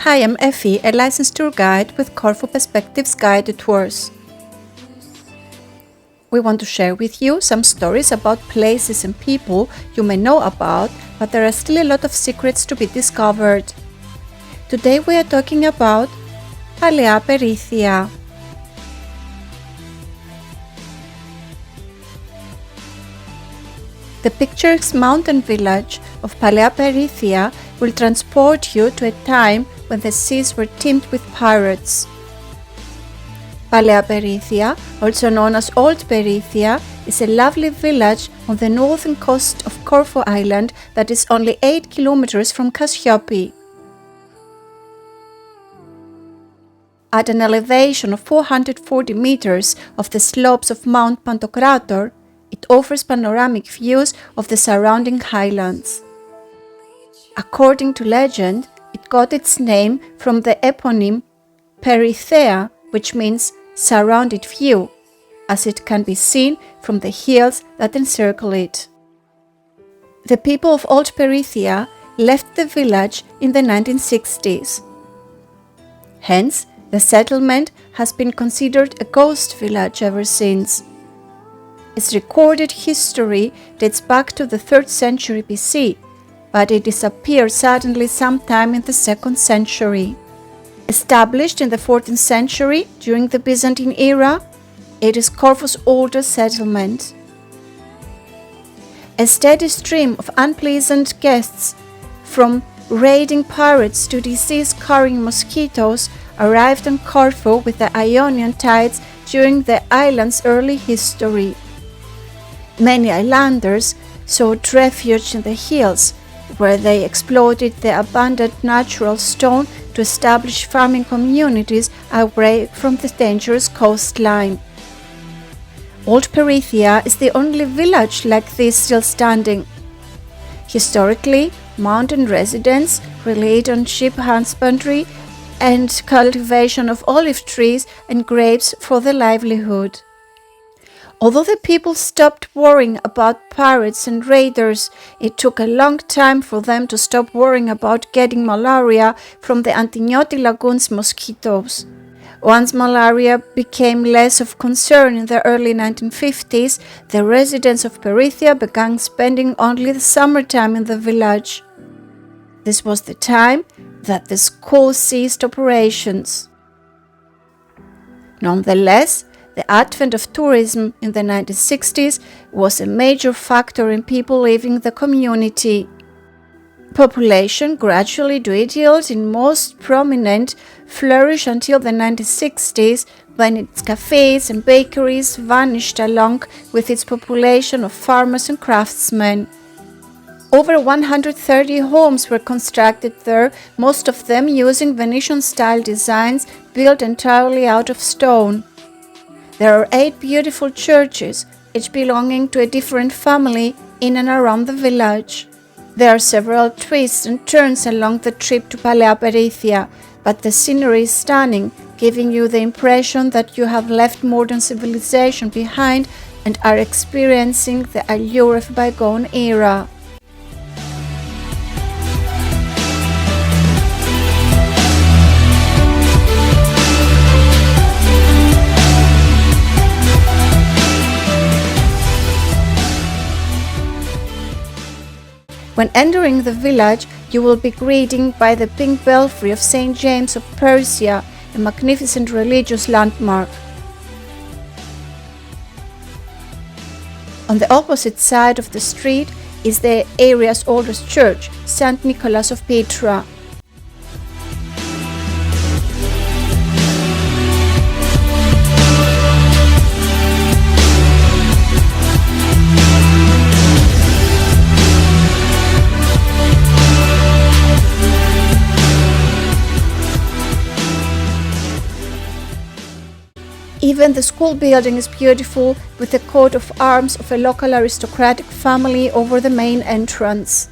Hi, I'm Effie, a licensed tour guide with Corfu Perspectives Guided Tours. We want to share with you some stories about places and people you may know about, but there are still a lot of secrets to be discovered. Today we are talking about Palea Perithia. The picturesque mountain village of Palea Perithia will transport you to a time when the seas were teemed with pirates. Palea Perithia, also known as Old Perithia, is a lovely village on the northern coast of Corfu Island that is only 8 kilometers from Cassiope. At an elevation of 440 meters of the slopes of Mount Pantocrator, it offers panoramic views of the surrounding highlands. According to legend, it got its name from the eponym Perithia, which means surrounded view, as it can be seen from the hills that encircle it. The people of Old Perithia left the village in the 1960s. Hence, the settlement has been considered a ghost village ever since. Its recorded history dates back to the 3rd century BC, but it disappeared suddenly sometime in the 2nd century. Established in the 14th century during the Byzantine era, it is Corfu's oldest settlement. A steady stream of unpleasant guests, from raiding pirates to disease-carrying mosquitoes, arrived on Corfu with the Ionian tides during the island's early history. Many islanders sought refuge in the hills, where they exploited the abundant natural stone to establish farming communities away from the dangerous coastline. Old Perithia is the only village like this still standing. Historically, mountain residents relied on sheep husbandry and cultivation of olive trees and grapes for their livelihood. Although the people stopped worrying about pirates and raiders, it took a long time for them to stop worrying about getting malaria from the Antinioti Lagoon's mosquitoes. Once malaria became less of concern in the early 1950s, the residents of Perithia began spending only the summertime in the village. This was the time that the school ceased operations. Nonetheless, the advent of tourism in the 1960s was a major factor in people leaving the community. Population gradually dwindled in most prominent flourish until the 1960s, when its cafes and bakeries vanished along with its population of farmers and craftsmen. Over 130 homes were constructed there, most of them using Venetian-style designs built entirely out of stone. There are 8 beautiful churches, each belonging to a different family in and around the village. There are several twists and turns along the trip to Palea Perithia, but the scenery is stunning, giving you the impression that you have left modern civilization behind and are experiencing the allure of a bygone era. When entering the village, you will be greeted by the pink belfry of St. James of Persia, a magnificent religious landmark. On the opposite side of the street is the area's oldest church, St. Nicholas of Petra. Even the school building is beautiful, with the coat of arms of a local aristocratic family over the main entrance.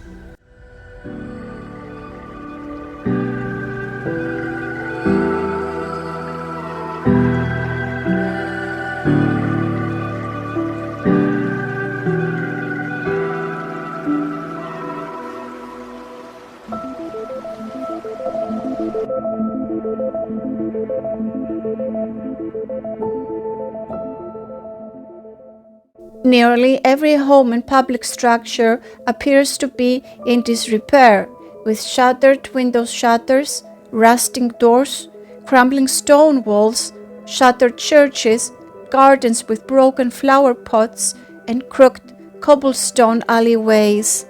Nearly every home and public structure appears to be in disrepair, with shattered window shutters, rusting doors, crumbling stone walls, shuttered churches, gardens with broken flower pots, and crooked cobblestone alleyways.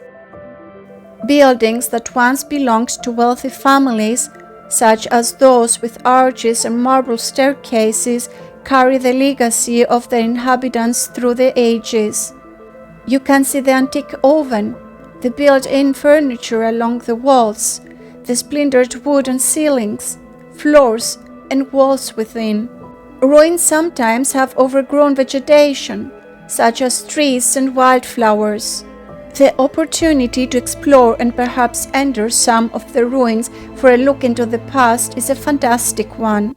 Buildings that once belonged to wealthy families, such as those with arches and marble staircases, carry the legacy of their inhabitants through the ages. You can see the antique oven, the built-in furniture along the walls, the splintered wooden ceilings, floors, and walls within. Ruins sometimes have overgrown vegetation, such as trees and wildflowers. The opportunity to explore and perhaps enter some of the ruins for a look into the past is a fantastic one.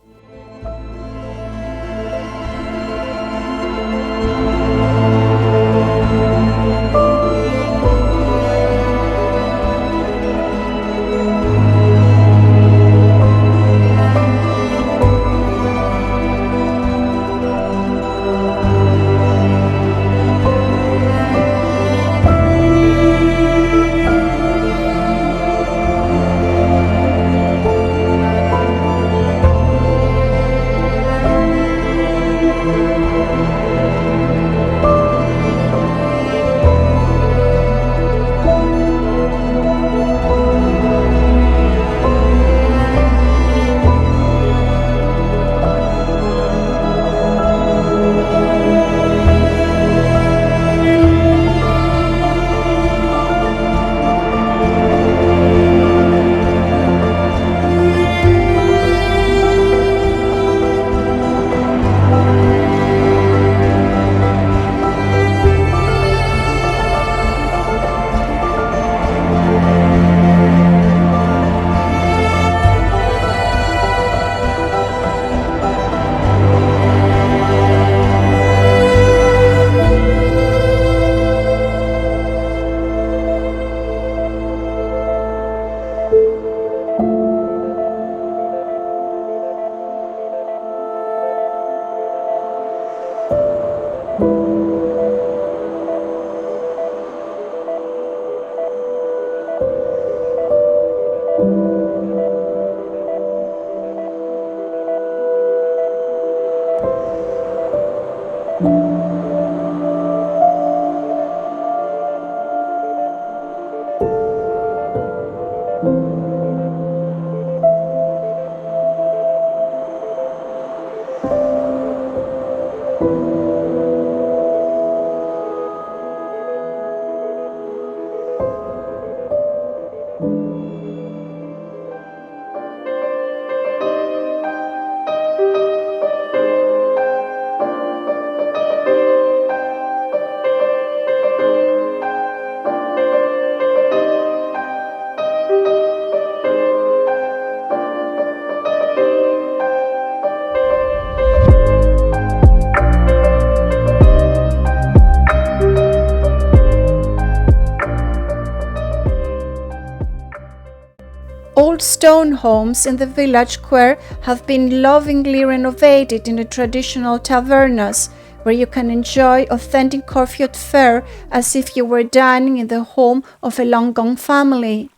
Old stone homes in the village square have been lovingly renovated into traditional tavernas, where you can enjoy authentic Corfu fare as if you were dining in the home of a long-gone family.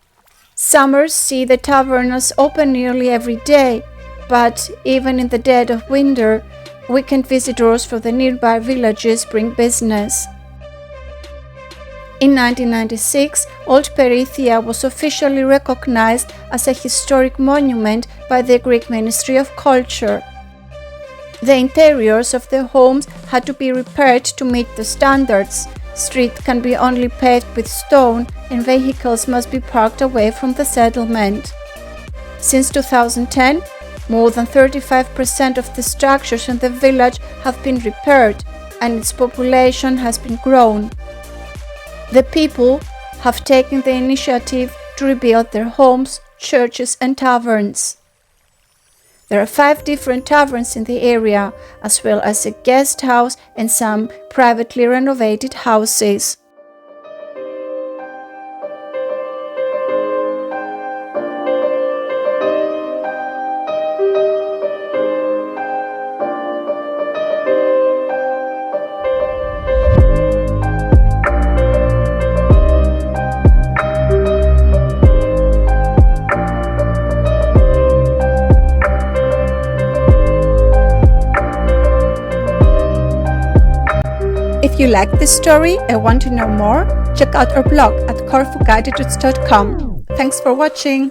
Summers see the tavernas open nearly every day, but even in the dead of winter, weekend visitors from the nearby villages bring business. In 1996, Old Perithia was officially recognized as a historic monument by the Greek Ministry of Culture. The interiors of the homes had to be repaired to meet the standards. Streets can be only paved with stone and vehicles must be parked away from the settlement. Since 2010, more than 35% of the structures in the village have been repaired and its population has been grown. The people have taken the initiative to rebuild their homes, churches and taverns. There are 5 different taverns in the area, as well as a guest house and some privately renovated houses. If you like this story and want to know more, check out our blog at corfuguidedroutes.com. Thanks for watching!